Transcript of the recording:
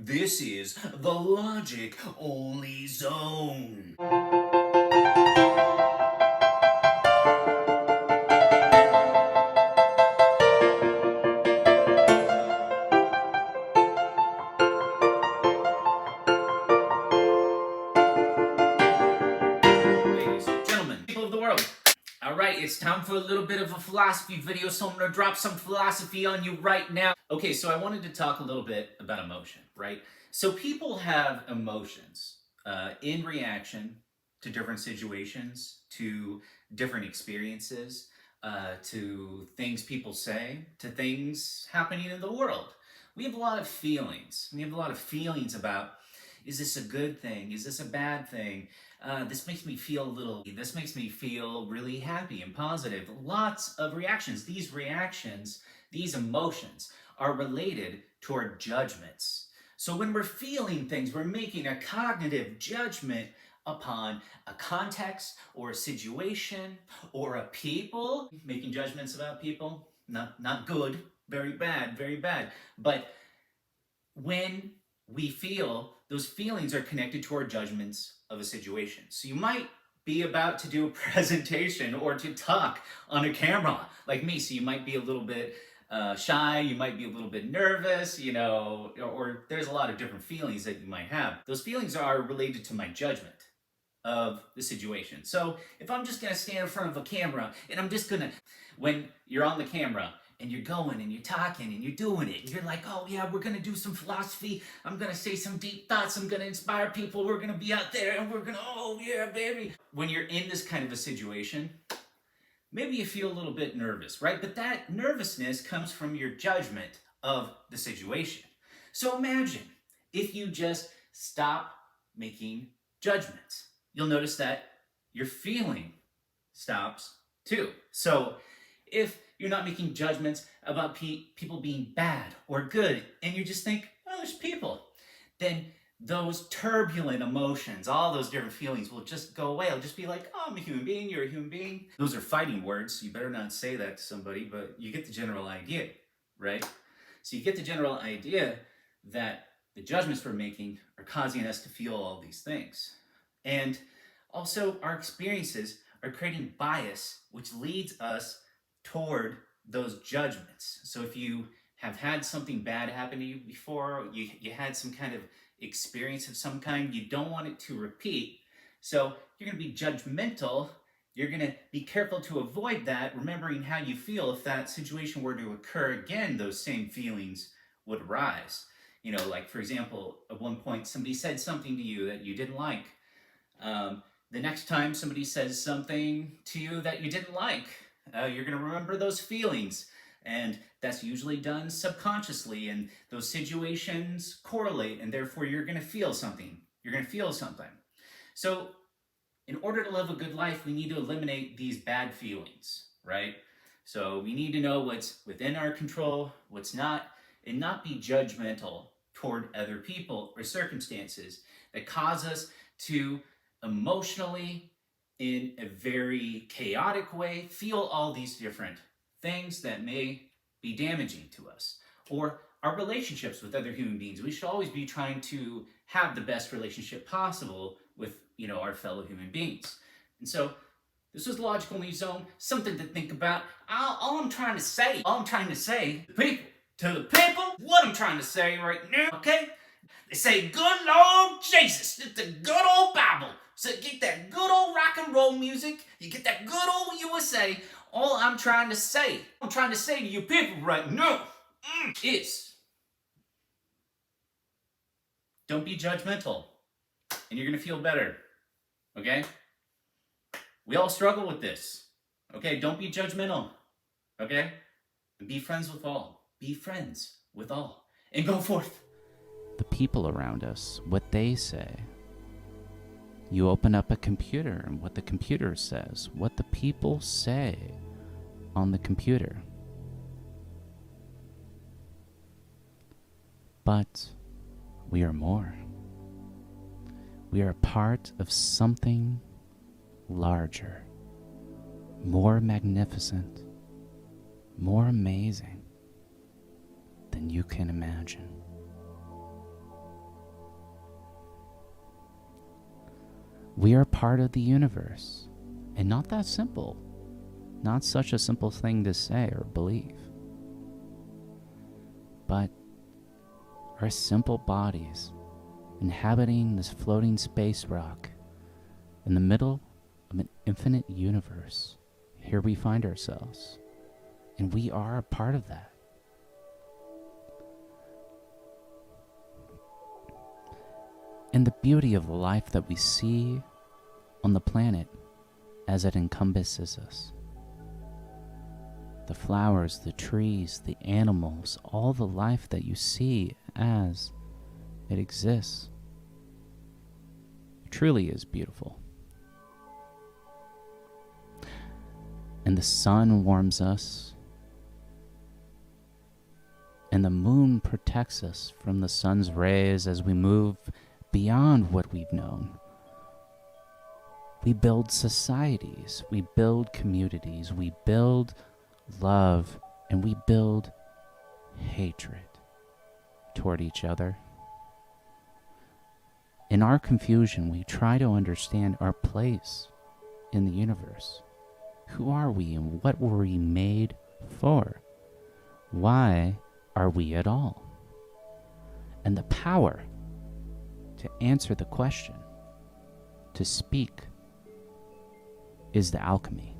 This is the Logic Only Zone. Ladies, gentlemen, people of the world. All right, it's time for a little bit of a philosophy video, so I'm gonna drop some philosophy on you right now. Okay, so I wanted to talk a little bit about emotion, right? So people have emotions in reaction to different situations, to different experiences, to things people say, to things happening in the world. We have a lot of feelings. We have a lot of feelings about, is this a good thing? Is this a bad thing? This makes me feel this makes me feel really happy and positive. Lots of reactions. These reactions, these emotions are related to our judgments. So when we're feeling things, we're making a cognitive judgment upon a context or a situation or a people. Making judgments about people, not good, very bad, very bad. But when we feel, those feelings are connected to our judgments of a situation. So you might be about to do a presentation or to talk on a camera like me. So you might be a little bit shy, you might be a little bit nervous, or there's a lot of different feelings that you might have. Those feelings are related to my judgment of the situation. So if I'm just gonna stand in front of a camera and I'm just gonna, when you're on the camera and you're going and you're talking and you're doing it and you're like, oh yeah, we're gonna do some philosophy, I'm gonna say some deep thoughts, I'm gonna inspire people, we're gonna be out there and we're gonna, oh yeah, baby. When you're in this kind of a situation, maybe you feel a little bit nervous, right? But that nervousness comes from your judgment of the situation. So imagine if you just stop making judgments. You'll notice that your feeling stops too. So if you're not making judgments about people being bad or good, and you just think, oh, there's people, then those turbulent emotions, all those different feelings will just go away. It'll just be like, oh, I'm a human being, you're a human being. Those are fighting words, so you better not say that to somebody, but you get the general idea, right? So you get the general idea that the judgments we're making are causing us to feel all these things. And also, our experiences are creating bias, which leads us toward those judgments. So if you have had something bad happen to you before, you had some kind of experience of some kind, you don't want it to repeat. So you're going to be judgmental. You're going to be careful to avoid that, remembering how you feel. If that situation were to occur again, those same feelings would arise. Like for example, at one point somebody said something to you that you didn't like. The next time somebody says something to you that you didn't like, you're going to remember those feelings. And that's usually done subconsciously, and those situations correlate, and therefore you're going to feel something. You're going to feel something. So in order to live a good life, we need to eliminate these bad feelings, right? So we need to know what's within our control, what's not, and not be judgmental toward other people or circumstances that cause us to emotionally, in a very chaotic way, feel all these different things that may be damaging to us. Or our relationships with other human beings. We should always be trying to have the best relationship possible with, our fellow human beings. And so this was Logic Only Zone, something to think about. All I'm trying to say, to the people, what I'm trying to say right now, okay? They say, good Lord Jesus, it's the good old Bible. So you get that good old rock and roll music, you get that good old USA. All I'm trying to say to you people right now is, don't be judgmental, and you're gonna feel better, okay? We all struggle with this, okay? Don't be judgmental, okay? And be friends with all. Be friends with all. And go forth. The people around us, what they say. You open up a computer and what the computer says, what the people say on the computer. But we are more. We are part of something larger, more magnificent, more amazing than you can imagine. We are part of the universe, and not that simple. Not such a simple thing to say or believe. But our simple bodies inhabiting this floating space rock in the middle of an infinite universe, here we find ourselves, and we are a part of that. And the beauty of the life that we see on the planet as it encompasses us. The flowers, the trees, the animals, all the life that you see as it exists, truly is beautiful. And the sun warms us, and the moon protects us from the sun's rays as we move beyond what we've known. We build societies, we build communities, we build love, and we build hatred toward each other. In our confusion, we try to understand our place in the universe. Who are we and what were we made for? Why are we at all? And the power to answer the question, to speak, is the alchemy.